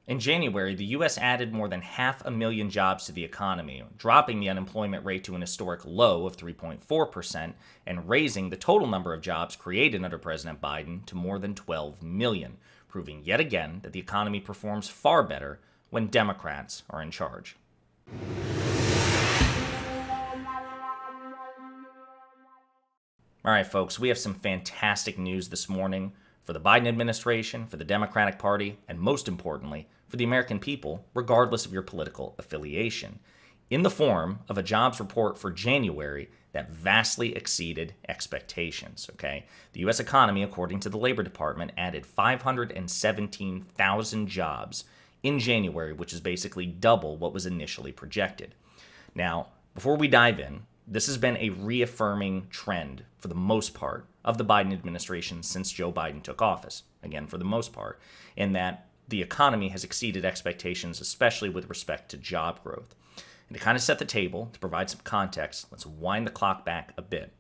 In January, the U.S. added more than 500,000 jobs to the economy, dropping the unemployment rate to an historic low of 3.4% and raising the total number of jobs created under President Biden to more than 12 million, proving yet again that the economy performs far better when Democrats are in charge. All right, folks, we have some fantastic news this morning for the Biden administration, for the Democratic Party, and most importantly, for the American people, regardless of your political affiliation, in the form of a jobs report for January that vastly exceeded expectations. Okay, the U.S. economy, according to the Labor Department, added 517,000 jobs in January, which is basically double what was initially projected. Now, before we dive in, this has been a reaffirming trend for the most part of the Biden administration since Joe Biden took office. Again, for the most part, in that the economy has exceeded expectations, especially with respect to job growth. And to kind of set the table, to provide some context, let's wind the clock back a bit.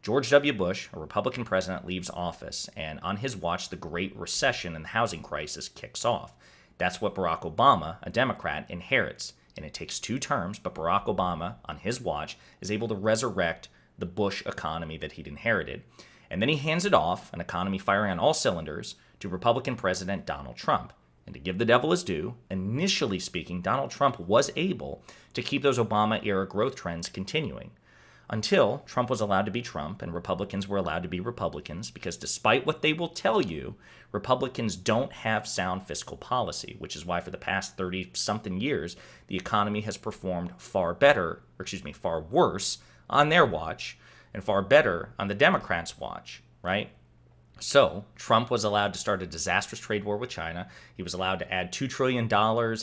George W. Bush, a Republican president, leaves office, and on his watch, the Great Recession and the housing crisis kicks off. That's what Barack Obama, a Democrat, inherits. And it takes 2 terms, but Barack Obama, on his watch, is able to resurrect the Bush economy that he'd inherited. And then he hands it off, an economy firing on all cylinders, to Republican President Donald Trump. And to give the devil his due, initially speaking, Donald Trump was able to keep those Obama-era growth trends continuing. Until Trump was allowed to be Trump and Republicans were allowed to be Republicans, because despite what they will tell you, Republicans don't have sound fiscal policy, which is why for the past 30-something years, the economy has performed far worse on their watch and far better on the Democrats' watch, right? So Trump was allowed to start a disastrous trade war with China. He was allowed to add $2 trillion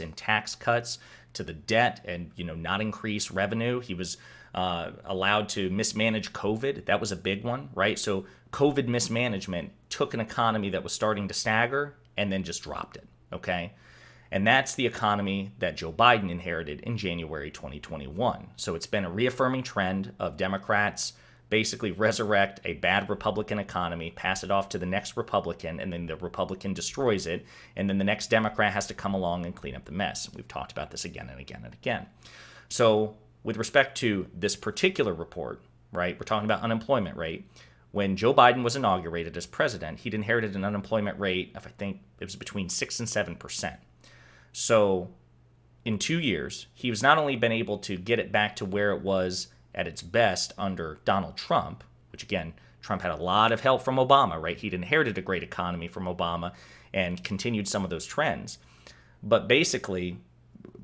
in tax cuts to the debt and, not increase revenue. He was allowed to mismanage COVID. That was a big one, right? So COVID mismanagement took an economy that was starting to stagger and then just dropped it, okay? And that's the economy that Joe Biden inherited in January 2021. So it's been a reaffirming trend of Democrats basically resurrect a bad Republican economy, pass it off to the next Republican, and then the Republican destroys it, and then the next Democrat has to come along and clean up the mess. We've talked about this again and again and again. So with respect to this particular report, right, we're talking about unemployment rate. When Joe Biden was inaugurated as president, he'd inherited an unemployment rate of, I think it was between 6 and 7%. So in 2 years, he was not only been able to get it back to where it was at its best under Donald Trump, which again, Trump had a lot of help from Obama, right? He'd inherited a great economy from Obama and continued some of those trends. But basically,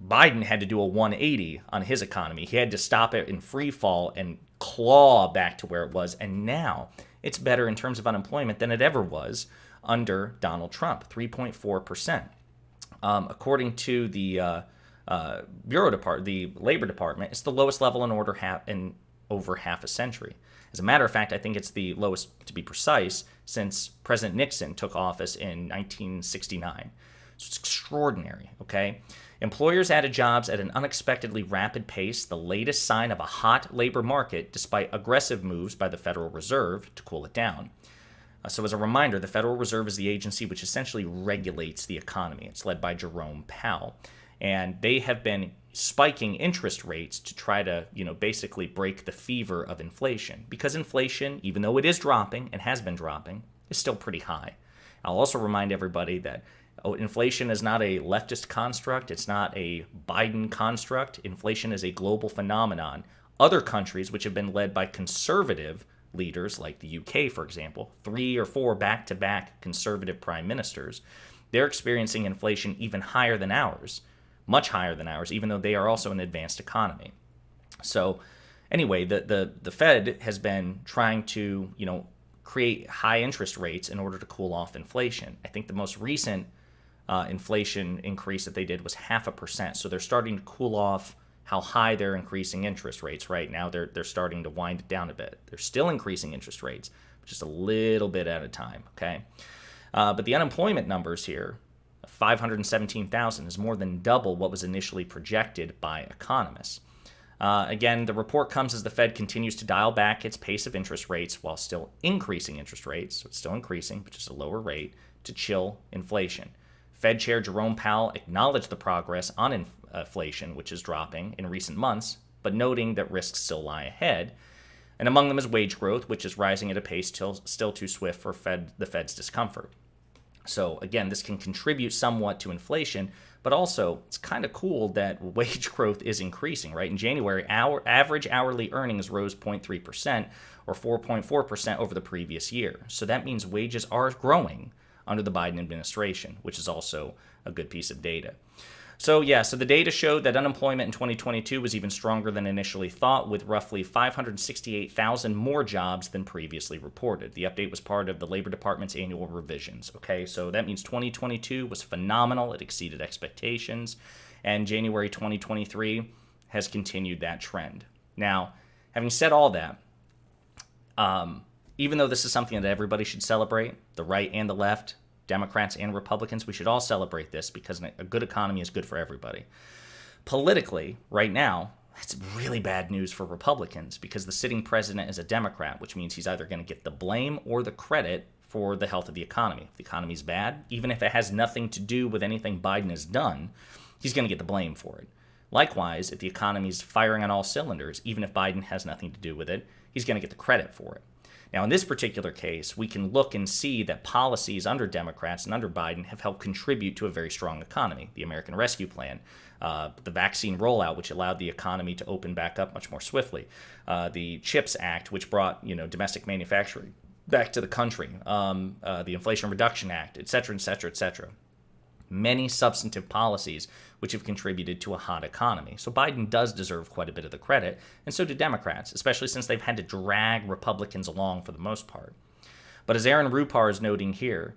Biden had to do a 180 on his economy. He had to stop it in free fall and claw back to where it was. And now it's better in terms of unemployment than it ever was under Donald Trump, 3.4%. According to the the Labor Department, it's the lowest level in over half a century. As a matter of fact, I think it's the lowest, to be precise, since President Nixon took office in 1969. So it's extraordinary, okay? Employers added jobs at an unexpectedly rapid pace, the latest sign of a hot labor market, despite aggressive moves by the Federal Reserve to cool it down. So as a reminder, the Federal Reserve is the agency which essentially regulates the economy. It's led by Jerome Powell. And they have been spiking interest rates to try to, basically break the fever of inflation. Because inflation, even though it is dropping and has been dropping, is still pretty high. I'll also remind everybody that inflation is not a leftist construct. It's not a Biden construct. Inflation is a global phenomenon. Other countries, which have been led by conservative leaders, like the UK, for example, 3 or 4 back-to-back conservative prime ministers, they're experiencing inflation even higher than ours. Much higher than ours, even though they are also an advanced economy. So anyway, the Fed has been trying to, create high interest rates in order to cool off inflation. I think the most recent inflation increase that they did was 0.5%. So they're starting to cool off how high they're increasing interest rates right now. They're starting to wind it down a bit. They're still increasing interest rates, just a little bit at a time, okay? But the unemployment numbers here, 517,000, is more than double what was initially projected by economists. Again, the report comes as the Fed continues to dial back its pace of interest rates while still increasing interest rates, so it's still increasing, but just a lower rate, to chill inflation. Fed Chair Jerome Powell acknowledged the progress on inflation, which is dropping in recent months, but noting that risks still lie ahead. And among them is wage growth, which is rising at a pace still too swift for the Fed's discomfort. So again, this can contribute somewhat to inflation, but also it's kind of cool that wage growth is increasing, right? In January, our average hourly earnings rose 0.3% or 4.4% over the previous year. So that means wages are growing under the Biden administration, which is also a good piece of data. So the data showed that unemployment in 2022 was even stronger than initially thought, with roughly 568,000 more jobs than previously reported. The update was part of the Labor Department's annual revisions. Okay, so that means 2022 was phenomenal. It exceeded expectations, and January 2023 has continued that trend. Now, having said all that, even though this is something that everybody should celebrate, the right and the left, Democrats and Republicans, we should all celebrate this because a good economy is good for everybody. Politically, right now, that's really bad news for Republicans because the sitting president is a Democrat, which means he's either going to get the blame or the credit for the health of the economy. If the economy's bad, even if it has nothing to do with anything Biden has done, he's going to get the blame for it. Likewise, if the economy's firing on all cylinders, even if Biden has nothing to do with it, he's going to get the credit for it. Now, in this particular case, we can look and see that policies under Democrats and under Biden have helped contribute to a very strong economy. The American Rescue Plan, the vaccine rollout, which allowed the economy to open back up much more swiftly, the CHIPS Act, which brought domestic manufacturing back to the country, the Inflation Reduction Act, et cetera, et cetera, et cetera. Many substantive policies which have contributed to a hot economy. So Biden does deserve quite a bit of the credit, and so do Democrats, especially since they've had to drag Republicans along for the most part. But as Aaron Rupar is noting here,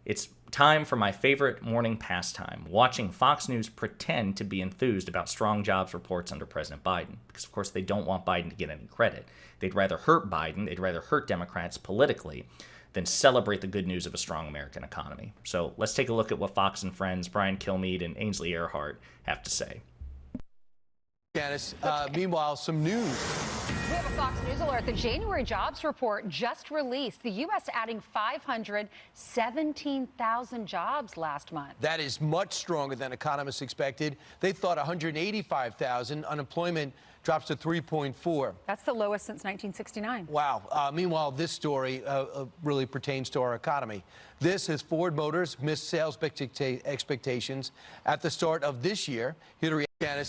it's time for my favorite morning pastime, watching Fox News pretend to be enthused about strong jobs reports under President Biden, because of course they don't want Biden to get any credit. They'd rather hurt Biden, they'd rather hurt Democrats politically, than celebrate the good news of a strong American economy. So let's take a look at what Fox and Friends, Brian Kilmeade and Ainsley Earhart have to say. Janice, meanwhile, some news. We have a Fox News alert. The January jobs report just released. The U.S. adding 517,000 jobs last month. That is much stronger than economists expected. They thought 185,000. Unemployment drops to 3.4. That's the lowest since 1969. Wow. Meanwhile, this story really pertains to our economy. This is Ford Motors missed sales expectations at the start of this year. Here to react, Janice.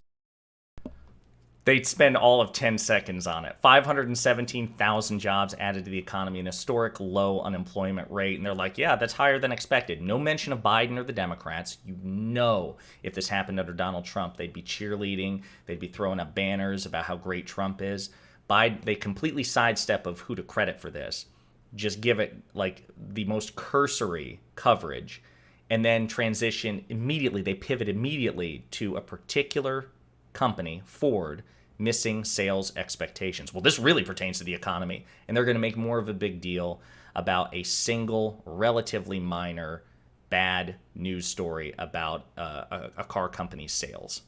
They'd spend all of 10 seconds on it. 517,000 jobs added to the economy, an historic low unemployment rate. And they're like, yeah, that's higher than expected. No mention of Biden or the Democrats. You know, if this happened under Donald Trump, they'd be cheerleading. They'd be throwing up banners about how great Trump is. They completely sidestep of who to credit for this. Just give it like the most cursory coverage and then transition immediately. They pivot immediately to a particular company, Ford, missing sales expectations. Well, this really pertains to the economy, and they're going to make more of a big deal about a single, relatively minor, bad news story about a car company's sales,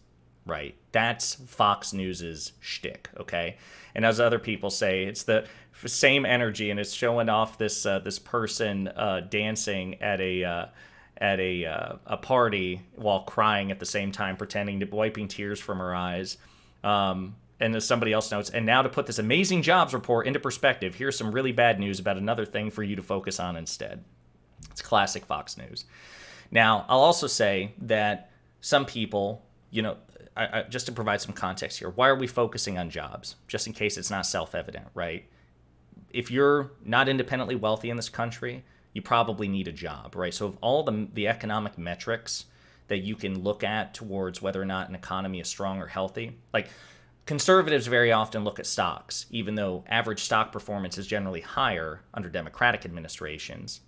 right? That's Fox News's shtick, okay? And as other people say, it's the same energy, and it's showing off this person dancing at a party while crying at the same time, pretending to wiping tears from her eyes. And as somebody else notes, and now to put this amazing jobs report into perspective, here's some really bad news about another thing for you to focus on instead. It's classic Fox News. Now, I'll also say that some people, just to provide some context here, why are we focusing on jobs? Just in case it's not self-evident, right? If you're not independently wealthy in this country, you probably need a job, right? So of all the economic metrics that you can look at towards whether or not an economy is strong or healthy, like conservatives very often look at stocks, even though average stock performance is generally higher under Democratic administrations.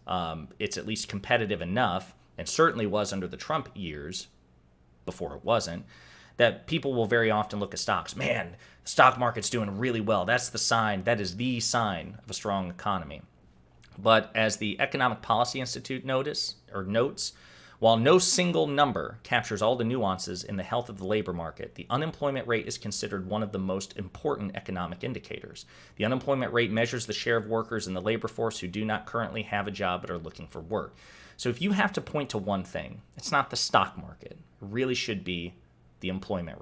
It's at least competitive enough, and certainly was under the Trump years, before it wasn't, that people will very often look at stocks. Man, the stock market's doing really well. That is the sign of a strong economy. But as the Economic Policy Institute notes, while no single number captures all the nuances in the health of the labor market, the unemployment rate is considered one of the most important economic indicators. The unemployment rate measures the share of workers in the labor force who do not currently have a job but are looking for work. So if you have to point to one thing, it's not the stock market. It really should be the unemployment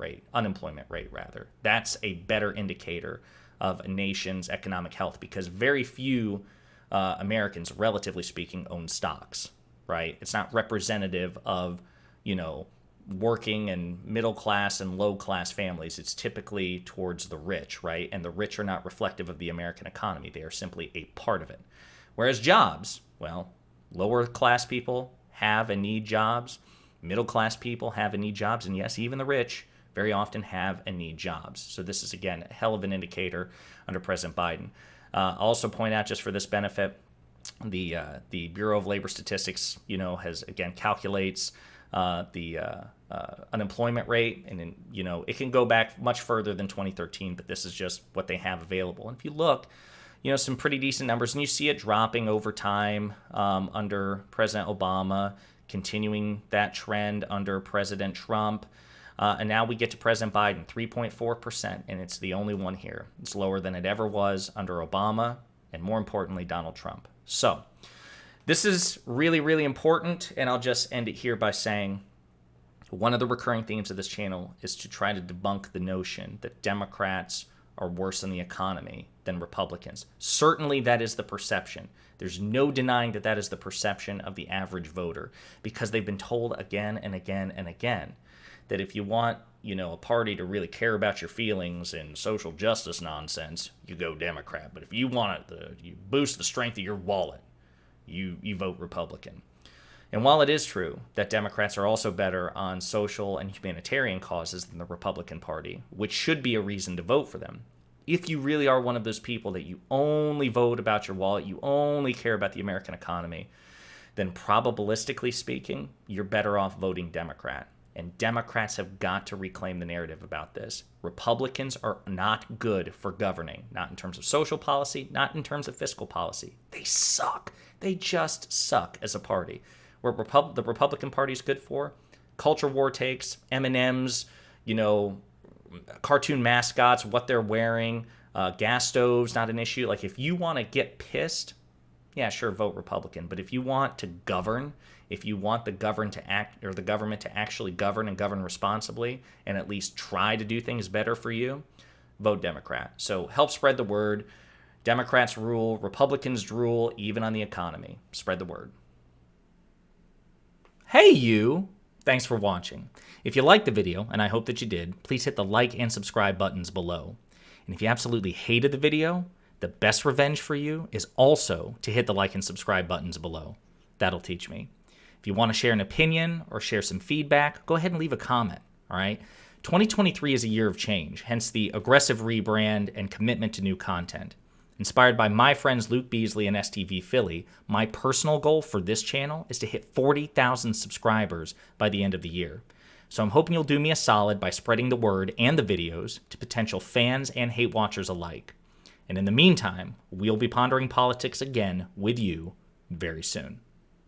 rate rather. That's a better indicator of a nation's economic health, because very few Americans, relatively speaking, own stocks, right? It's not representative of, working and middle class and low class families. It's typically towards the rich, right? And the rich are not reflective of the American economy. They are simply a part of it. Whereas jobs, well, lower class people have and need jobs. Middle class people have and need jobs. And yes, even the rich very often have and need jobs. So this is, again, a hell of an indicator under President Biden. I'll also point out, just for this benefit, the Bureau of Labor Statistics, has, again, calculates the unemployment rate, and it can go back much further than 2013, but this is just what they have available. And if you look, some pretty decent numbers, and you see it dropping over time under President Obama, continuing that trend under President Trump, and now we get to President Biden, 3.4%, and it's the only one here. It's lower than it ever was under Obama, and more importantly, Donald Trump. So this is really, really important, and I'll just end it here by saying one of the recurring themes of this channel is to try to debunk the notion that Democrats are worse in the economy than Republicans. Certainly that is the perception. There's no denying that that is the perception of the average voter, because they've been told again and again and again that if you want, a party to really care about your feelings and social justice nonsense, you go Democrat. But if you want you boost the strength of your wallet, you vote Republican. And while it is true that Democrats are also better on social and humanitarian causes than the Republican Party, which should be a reason to vote for them, if you really are one of those people that you only vote about your wallet, you only care about the American economy, then probabilistically speaking, you're better off voting Democrat. And Democrats have got to reclaim the narrative about this. Republicans are not good for governing, not in terms of social policy, not in terms of fiscal policy. They suck. They just suck as a party. What the Republican Party is good for, culture war takes, M&Ms, cartoon mascots, what they're wearing, gas stoves, not an issue. Like, if you want to get pissed, yeah, sure, vote Republican. But if you want to govern, if you want the government to actually govern and govern responsibly and at least try to do things better for you, vote Democrat. So help spread the word. Democrats rule, Republicans drool, even on the economy. Spread the word. Hey, you! Thanks for watching. If you liked the video, and I hope that you did, please hit the like and subscribe buttons below. And if you absolutely hated the video, the best revenge for you is also to hit the like and subscribe buttons below. That'll teach me. If you want to share an opinion or share some feedback, go ahead and leave a comment, all right? 2023 is a year of change, hence the aggressive rebrand and commitment to new content. Inspired by my friends Luke Beasley and STV Philly, my personal goal for this channel is to hit 40,000 subscribers by the end of the year. So I'm hoping you'll do me a solid by spreading the word and the videos to potential fans and hate watchers alike. And in the meantime, we'll be pondering politics again with you very soon.